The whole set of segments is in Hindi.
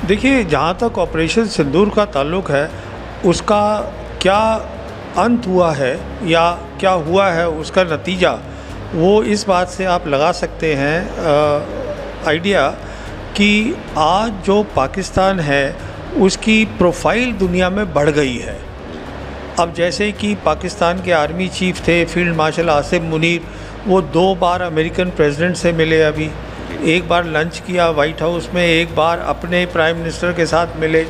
देखिए, जहाँ तक ऑपरेशन सिंदूर का ताल्लुक़ है, उसका क्या अंत हुआ है या क्या हुआ है उसका नतीजा, वो इस बात से आप लगा सकते हैं आइडिया कि आज जो पाकिस्तान है उसकी प्रोफाइल दुनिया में बढ़ गई है। अब जैसे कि पाकिस्तान के आर्मी चीफ़ थे फील्ड मार्शल आसिम मुनीर, वो 2 बार अमेरिकन प्रेसिडेंट से मिले, अभी एक बार लंच किया वाइट हाउस में, एक बार अपने प्राइम मिनिस्टर के साथ मिले।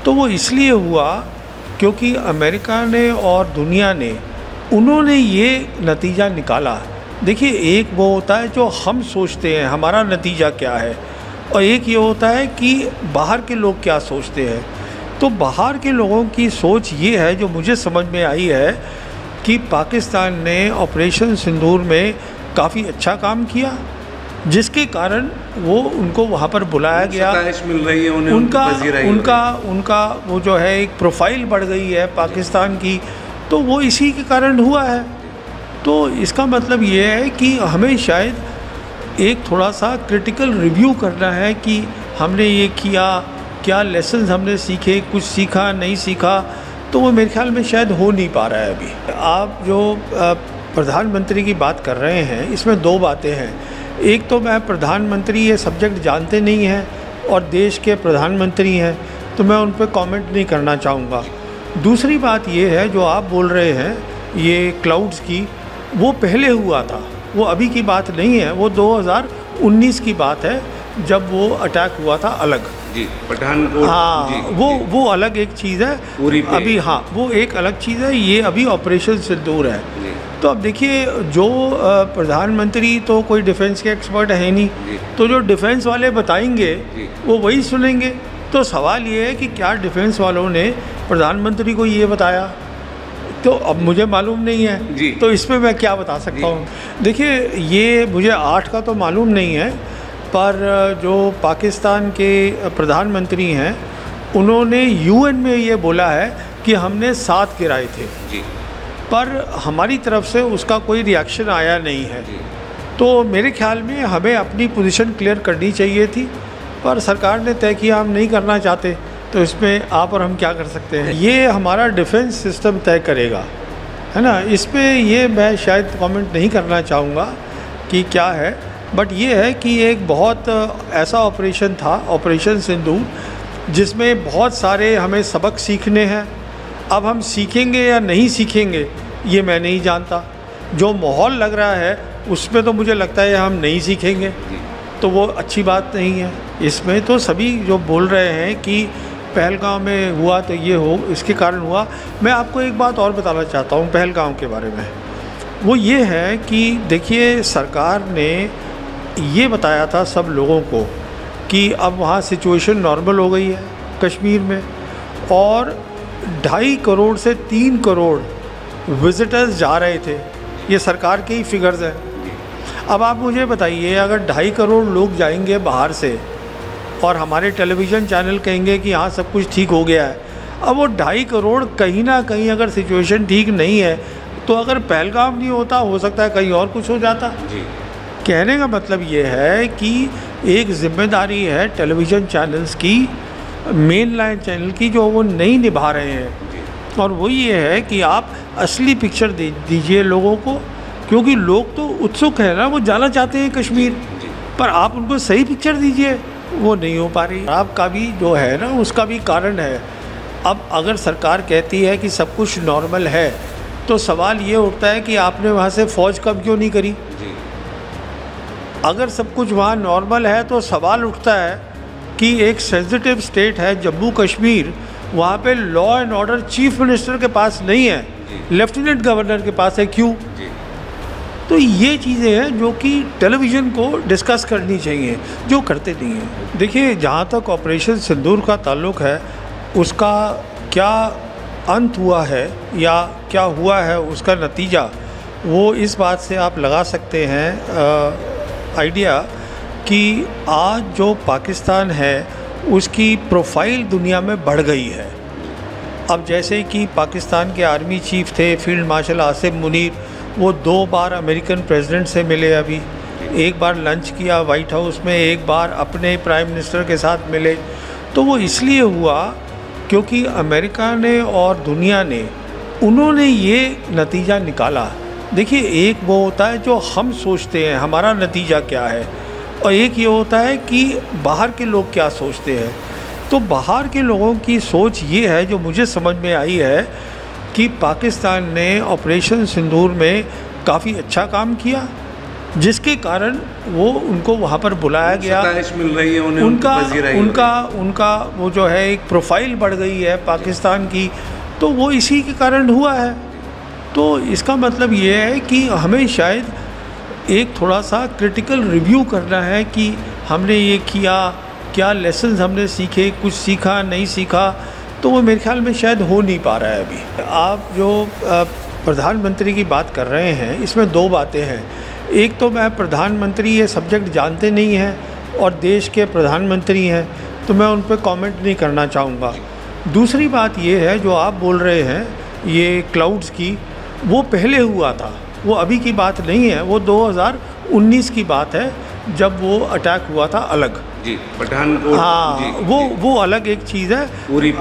तो वो इसलिए हुआ क्योंकि अमेरिका ने और दुनिया ने उन्होंने ये नतीजा निकाला। देखिए, एक वो होता है जो हम सोचते हैं हमारा नतीजा क्या है, और एक ये होता है कि बाहर के लोग क्या सोचते हैं। तो बाहर के लोगों की सोच ये है, जो मुझे समझ में आई है, कि पाकिस्तान ने ऑपरेशन सिंदूर में काफ़ी अच्छा काम किया, जिसके कारण वो उनको वहाँ पर बुलाया गया, मिल रही है उन्हें, उनका वो जो है एक प्रोफाइल बढ़ गई है पाकिस्तान की, तो वो इसी के कारण हुआ है। तो इसका मतलब ये है कि हमें शायद एक थोड़ा सा क्रिटिकल रिव्यू करना है कि हमने ये किया, क्या लेसन्स हमने सीखे, कुछ सीखा नहीं सीखा। तो वो मेरे ख्याल में शायद हो नहीं पा रहा है अभी। आप जो प्रधानमंत्री की बात कर रहे हैं, इसमें 2 बातें हैं। एक तो मैं प्रधानमंत्री ये सब्जेक्ट जानते नहीं हैं और देश के प्रधानमंत्री हैं, तो मैं उन पर कमेंट नहीं करना चाहूँगा। दूसरी बात ये है, जो आप बोल रहे हैं ये क्लाउड्स की, वो पहले हुआ था, वो अभी की बात नहीं है, वो 2019 की बात है जब वो अटैक हुआ था अलग जी, पठानकोट। हाँ जी, वो अलग एक चीज़ है अभी। हाँ, वो एक अलग चीज़ है, ये अभी ऑपरेशन सिंदूर है। तो अब देखिए, जो प्रधानमंत्री तो कोई डिफेंस के एक्सपर्ट है नहीं, तो जो डिफेंस वाले बताएंगे वो वही सुनेंगे। तो सवाल ये है कि क्या डिफेंस वालों ने प्रधानमंत्री को ये बताया, तो अब मुझे मालूम नहीं है, तो इसमें मैं क्या बता सकता हूँ। देखिए, ये मुझे 8 का तो मालूम नहीं है, पर जो पाकिस्तान के प्रधानमंत्री हैं उन्होंने यूएन में ये बोला है कि हमने 7 गिराए थे जी, पर हमारी तरफ से उसका कोई रिएक्शन आया नहीं है। तो मेरे ख्याल में हमें अपनी पोजीशन क्लियर करनी चाहिए थी, पर सरकार ने तय किया हम नहीं करना चाहते, तो इसमें आप और हम क्या कर सकते हैं। ये हमारा डिफेंस सिस्टम तय करेगा, है ना। इस पर ये मैं शायद कमेंट नहीं करना चाहूँगा कि क्या है, बट ये है कि एक बहुत ऐसा ऑपरेशन था ऑपरेशन सिंदूर, जिसमें बहुत सारे हमें सबक सीखने हैं। अब हम सीखेंगे या नहीं सीखेंगे ये मैं नहीं जानता। जो माहौल लग रहा है उसमें तो मुझे लगता है हम नहीं सीखेंगे, तो वो अच्छी बात नहीं है। इसमें तो सभी जो बोल रहे हैं कि पहलगाम में हुआ तो ये हो, इसके कारण हुआ। मैं आपको एक बात और बताना चाहता हूँ पहलगाम के बारे में। वो ये है कि देखिए, सरकार ने ये बताया था सब लोगों को कि अब वहाँ सिचुएशन नॉर्मल हो गई है कश्मीर में, और 2.5 करोड़ से 3 करोड़ विज़िटर्स जा रहे थे। ये सरकार के ही फिगर्स हैं। अब आप मुझे बताइए, अगर 2.5 करोड़ लोग जाएंगे बाहर से और हमारे टेलीविज़न चैनल कहेंगे कि हाँ सब कुछ ठीक हो गया है, अब वो 2.5 करोड़ कहीं ना कहीं अगर सिचुएशन ठीक नहीं है, तो अगर पहलगाम नहीं होता, हो सकता है कहीं और कुछ हो जाता जी। कहने का मतलब ये है कि एक जिम्मेदारी है टेलीविज़न चैनल्स की, मेन लाइन चैनल की, जो वो नहीं निभा रहे हैं। और वो ये है कि आप असली पिक्चर दीजिए लोगों को, क्योंकि लोग तो उत्सुक है ना, वो जाना चाहते हैं कश्मीर, पर आप उनको सही पिक्चर दीजिए, वो नहीं हो पा रही। आपका भी जो है ना, उसका भी कारण है। अब अगर सरकार कहती है कि सब कुछ नॉर्मल है, तो सवाल ये उठता है कि आपने वहाँ से फ़ौज कब क्यों नहीं करी। अगर सब कुछ वहाँ नॉर्मल है, तो सवाल उठता है कि एक सेंसिटिव स्टेट है जम्मू कश्मीर, वहाँ पे law and order chief minister के पास नहीं है, लेफ्टिनेंट गवर्नर के पास है, क्यों। तो ये चीज़ें हैं जो कि टेलीविज़न को डिस्कस करनी चाहिए, जो करते नहीं हैं। देखिए, जहाँ तक ऑपरेशन सिंदूर का ताल्लुक़ है, उसका क्या अंत हुआ है या क्या हुआ है उसका नतीजा, वो इस बात से आप लगा सकते हैं आइडिया कि आज जो पाकिस्तान है उसकी प्रोफाइल दुनिया में बढ़ गई है। अब जैसे कि पाकिस्तान के आर्मी चीफ़ थे फील्ड मार्शल आसिम मुनीर, वो 2 बार अमेरिकन प्रेसिडेंट से मिले, अभी एक बार लंच किया वाइट हाउस में, एक बार अपने प्राइम मिनिस्टर के साथ मिले। तो वो इसलिए हुआ क्योंकि अमेरिका ने और दुनिया ने उन्होंने ये नतीजा निकाला। देखिए, एक वो होता है जो हम सोचते हैं हमारा नतीजा क्या है, और एक ये होता है कि बाहर के लोग क्या सोचते हैं। तो बाहर के लोगों की सोच ये है, जो मुझे समझ में आई है, कि पाकिस्तान ने ऑपरेशन सिंदूर में काफ़ी अच्छा काम किया, जिसके कारण वो उनको वहाँ पर बुलाया गया। मिल रही है उन्हें, उनका वो जो है एक प्रोफाइल बढ़ गई है पाकिस्तान की, तो वो इसी के कारण हुआ है। तो इसका मतलब ये है कि हमें शायद एक थोड़ा सा क्रिटिकल रिव्यू करना है कि हमने ये किया, क्या लेसन्स हमने सीखे, कुछ सीखा नहीं सीखा। तो वो मेरे ख्याल में शायद हो नहीं पा रहा है अभी। आप जो प्रधानमंत्री की बात कर रहे हैं, इसमें दो बातें हैं। एक तो मैं प्रधानमंत्री ये सब्जेक्ट जानते नहीं हैं और देश के प्रधानमंत्री हैं, तो मैं उन पर कमेंट नहीं करना चाहूँगा। दूसरी बात ये है, जो आप बोल रहे हैं ये क्लाउड्स की, वो पहले हुआ था, वो अभी की बात नहीं है। वो 2019 की बात है, जब वो अटैक हुआ था अलग जी, पठानकोट। हाँ, वो अलग एक चीज़ है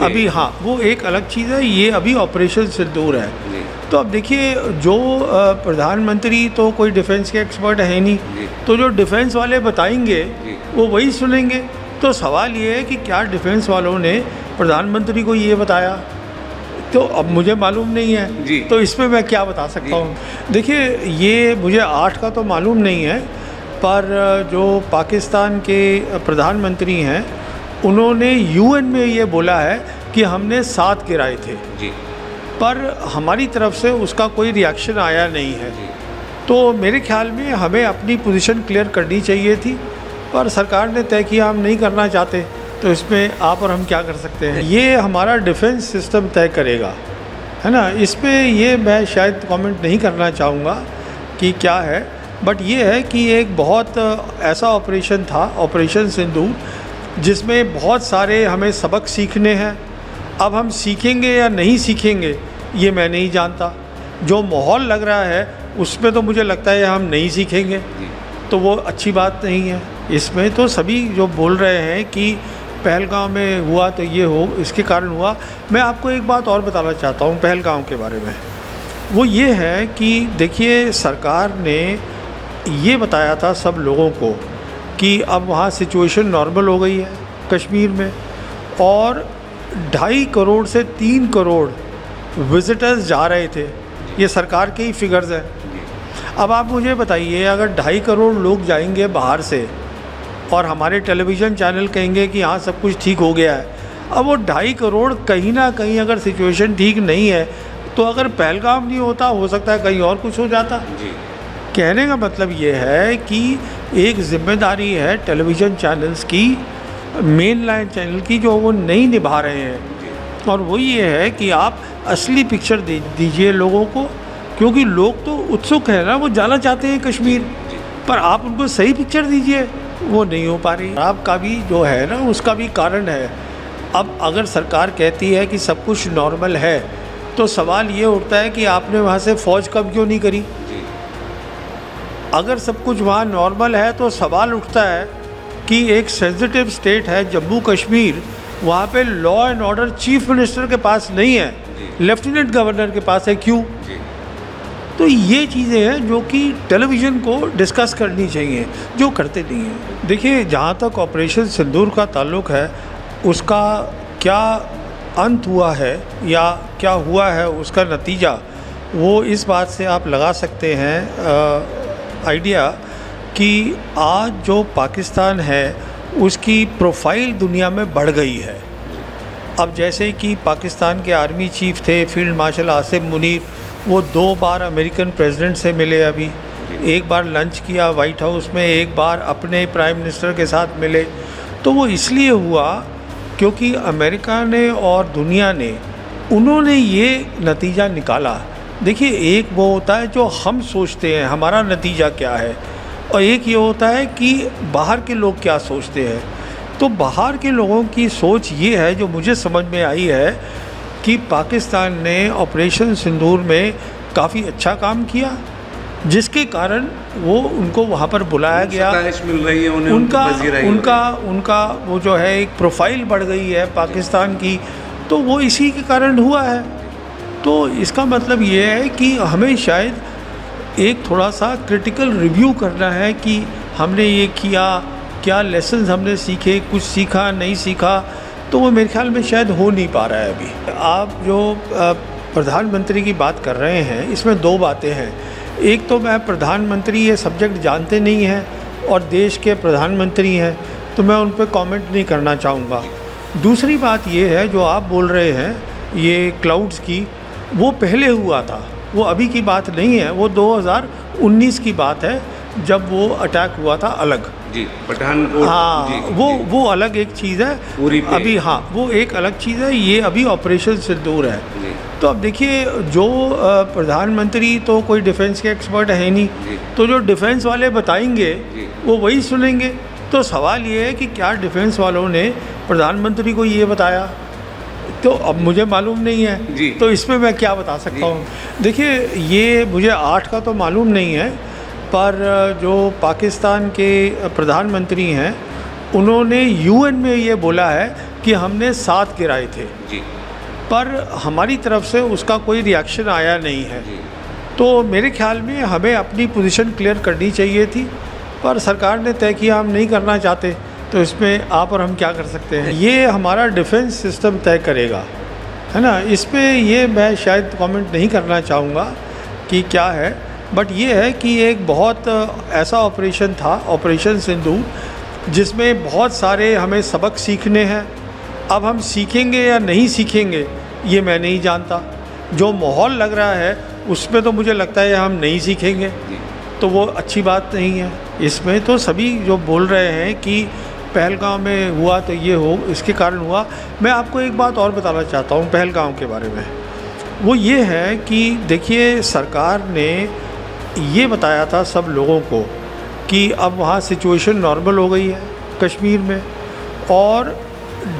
अभी। हाँ, वो एक अलग चीज़ है, ये अभी ऑपरेशन सिंदूर है। तो अब देखिए, जो प्रधानमंत्री तो कोई डिफेंस के एक्सपर्ट है नहीं, तो जो डिफेंस वाले बताएंगे वो वही सुनेंगे। तो सवाल ये है कि क्या डिफेंस वालों ने प्रधानमंत्री को ये बताया, तो अब मुझे मालूम नहीं है, तो इसमें मैं क्या बता सकता हूँ। देखिए, ये मुझे 8 का तो मालूम नहीं है, पर जो पाकिस्तान के प्रधानमंत्री हैं, उन्होंने यूएन में ये बोला है कि हमने 7 गिराए थे जी, पर हमारी तरफ से उसका कोई रिएक्शन आया नहीं है। तो मेरे ख्याल में हमें अपनी पोजीशन क्लियर करनी चाहिए थी, पर सरकार ने तय किया हम नहीं करना चाहते, तो इसमें आप और हम क्या कर सकते हैं। ये हमारा डिफेंस सिस्टम तय करेगा, है ना। इस पे ये मैं शायद कमेंट नहीं करना चाहूँगा कि क्या है, बट ये है कि एक बहुत ऐसा ऑपरेशन था, ऑपरेशन सिंदूर, जिसमें बहुत सारे हमें सबक सीखने हैं। अब हम सीखेंगे या नहीं सीखेंगे ये मैं नहीं जानता। जो माहौल लग रहा है उसमें तो मुझे लगता है हम नहीं सीखेंगे, तो वो अच्छी बात नहीं है। इसमें तो सभी जो बोल रहे हैं कि पहलगाम में हुआ तो ये हो, इसके कारण हुआ। मैं आपको एक बात और बताना चाहता हूँ पहलगाम के बारे में। वो ये है कि देखिए, सरकार ने ये बताया था सब लोगों को कि अब वहाँ सिचुएशन नॉर्मल हो गई है कश्मीर में, और 2.5 करोड़ से 3 करोड़ विज़िटर्स जा रहे थे। ये सरकार के ही फिगर्स हैं। अब आप मुझे बताइए, अगर 2.5 करोड़ लोग जाएंगे बाहर से और हमारे टेलीविज़न चैनल कहेंगे कि हाँ सब कुछ ठीक हो गया है, अब वो 2.5 करोड़ कहीं ना कहीं अगर सिचुएशन ठीक नहीं है, तो अगर पहलगाम नहीं होता, हो सकता है कहीं और कुछ हो जाता जी। कहने का मतलब ये है कि एक जिम्मेदारी है टेलीविज़न चैनल्स की, मेन लाइन चैनल की, जो वो नहीं निभा रहे हैं, और वो ये है कि आप असली पिक्चर दीजिए लोगों को, क्योंकि लोग तो उत्सुक है ना, वो जाना चाहते हैं कश्मीर, पर आप उनको सही पिक्चर दीजिए, वो नहीं हो पा रही। आपका भी जो है ना, उसका भी कारण है। अब अगर सरकार कहती है कि सब कुछ नॉर्मल है, तो सवाल ये उठता है कि आपने वहाँ से फ़ौज कब क्यों नहीं करी। अगर सब कुछ वहाँ नॉर्मल है, तो सवाल उठता है कि एक सेंसिटिव स्टेट है जम्मू कश्मीर, वहाँ पे law and order chief minister के पास नहीं है, लेफ्टिनेंट गवर्नर के पास है, क्यों। तो ये चीज़ें हैं जो कि टेलीविज़न को डिस्कस करनी चाहिए, जो करते नहीं हैं। देखिए, जहाँ तक ऑपरेशन सिंदूर का ताल्लुक़ है, उसका क्या अंत हुआ है या क्या हुआ है उसका नतीजा, वो इस बात से आप लगा सकते हैं आइडिया कि आज जो पाकिस्तान है उसकी प्रोफाइल दुनिया में बढ़ गई है। अब जैसे कि पाकिस्तान के आर्मी चीफ थे फील्ड मार्शल आसिम मुनीर, वो 2 बार अमेरिकन प्रेसिडेंट से मिले, अभी एक बार लंच किया वाइट हाउस में, एक बार अपने प्राइम मिनिस्टर के साथ मिले। तो वो इसलिए हुआ क्योंकि अमेरिका ने और दुनिया ने उन्होंने ये नतीजा निकाला। देखिए, एक वो होता है जो हम सोचते हैं हमारा नतीजा क्या है, और एक ये होता है कि बाहर के लोग क्या सोचते हैं। तो बाहर के लोगों की सोच ये है, जो मुझे समझ में आई है, कि पाकिस्तान ने ऑपरेशन सिंदूर में काफ़ी अच्छा काम किया, जिसके कारण वो उनको वहाँ पर बुलाया गया। सताइश मिल रही है उन्हें, उनका वो जो है एक प्रोफाइल बढ़ गई है पाकिस्तान की, तो वो इसी के कारण हुआ है। तो इसका मतलब ये है कि हमें शायद एक थोड़ा सा क्रिटिकल रिव्यू करना है कि हमने ये किया, क्या लेसन्स हमने सीखे, कुछ सीखा नहीं सीखा, तो वो मेरे ख्याल में शायद हो नहीं पा रहा है अभी। आप जो प्रधानमंत्री की बात कर रहे हैं, इसमें दो बातें हैं। एक तो मैं प्रधानमंत्री ये सब्जेक्ट जानते नहीं हैं और देश के प्रधानमंत्री हैं, तो मैं उन पर कमेंट नहीं करना चाहूँगा। दूसरी बात ये है जो आप बोल रहे हैं ये क्लाउड्स की, वो पहले हुआ था, वो अभी की बात नहीं है, वो 2019 की बात है जब वो अटैक हुआ था अलग। जी, पठानकोट। हाँ, जी, वो अलग एक चीज़ है पूरी पे। अभी। हाँ, वो एक अलग चीज़ है, ये अभी ऑपरेशन सिंदूर है। जी। तो अब देखिए, जो प्रधानमंत्री तो कोई डिफेंस के एक्सपर्ट है नहीं, तो जो डिफेंस वाले बताएंगे वो वही सुनेंगे। तो सवाल ये है कि क्या डिफेंस वालों ने प्रधानमंत्री को ये बताया, तो अब मुझे मालूम नहीं है, तो इसमें मैं क्या बता सकता हूँ। देखिए, ये मुझे 8 का तो मालूम नहीं है, पर जो पाकिस्तान के प्रधानमंत्री हैं उन्होंने यूएन में ये बोला है कि हमने 7 गिराए थे जी। पर हमारी तरफ से उसका कोई रिएक्शन आया नहीं है। तो मेरे ख्याल में हमें अपनी पोजीशन क्लियर करनी चाहिए थी, पर सरकार ने तय किया हम नहीं करना चाहते, तो इसमें आप और हम क्या कर सकते हैं। ये हमारा डिफेंस सिस्टम तय करेगा, है ना। इस पर ये मैं शायद कमेंट नहीं करना चाहूँगा कि क्या है, बट ये है कि एक बहुत ऐसा ऑपरेशन था, ऑपरेशन सिंदूर, जिसमें बहुत सारे हमें सबक सीखने हैं। अब हम सीखेंगे या नहीं सीखेंगे ये मैं नहीं जानता। जो माहौल लग रहा है उसमें तो मुझे लगता है हम नहीं सीखेंगे, तो वो अच्छी बात नहीं है। इसमें तो सभी जो बोल रहे हैं कि पहलगाम में हुआ तो ये हो, इसके कारण हुआ। मैं आपको एक बात और बताना चाहता हूँ पहलगाम के बारे में। वो ये है कि देखिए, सरकार ने ये बताया था सब लोगों को कि अब वहाँ सिचुएशन नॉर्मल हो गई है कश्मीर में, और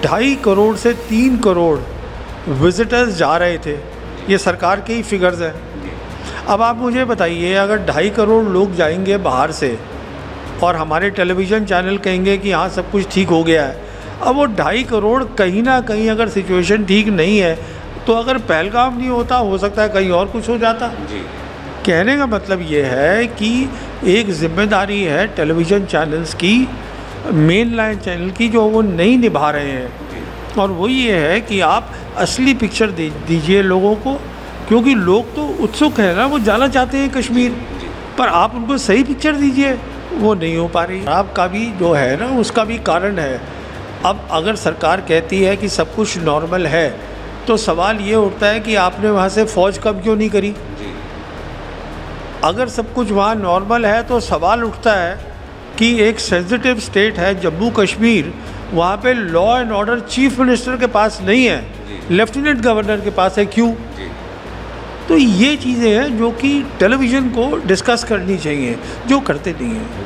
2.5 करोड़ से 3 करोड़ विज़िटर्स जा रहे थे। ये सरकार के ही फिगर्स हैं। अब आप मुझे बताइए, अगर 2.5 करोड़ लोग जाएंगे बाहर से और हमारे टेलीविज़न चैनल कहेंगे कि हाँ सब कुछ ठीक हो गया है, अब वो 2.5 करोड़ कहीं ना कहीं अगर सिचुएशन ठीक नहीं है, तो अगर पहलगाम नहीं होता, हो सकता है कहीं और कुछ हो जाता। कहने का मतलब ये है कि एक जिम्मेदारी है टेलीविज़न चैनल्स की, मेन लाइन चैनल की, जो वो नहीं निभा रहे हैं, और वो ये है कि आप असली पिक्चर दीजिए लोगों को, क्योंकि लोग तो उत्सुक है ना, वो जाना चाहते हैं कश्मीर, पर आप उनको सही पिक्चर दीजिए, वो नहीं हो पा रही। आपका भी जो है ना, उसका भी कारण है। अब अगर सरकार कहती है कि सब कुछ नॉर्मल है, तो सवाल ये उठता है कि आपने वहाँ से फ़ौज कब क्यों नहीं करी। अगर सब कुछ वहाँ नॉर्मल है तो सवाल उठता है कि एक सेंसिटिव स्टेट है जम्मू कश्मीर, वहाँ पे law and order chief minister के पास नहीं है, लेफ्टिनेंट गवर्नर के पास है, क्यों। तो ये चीज़ें हैं जो कि टेलीविज़न को डिस्कस करनी चाहिए, जो करते नहीं हैं।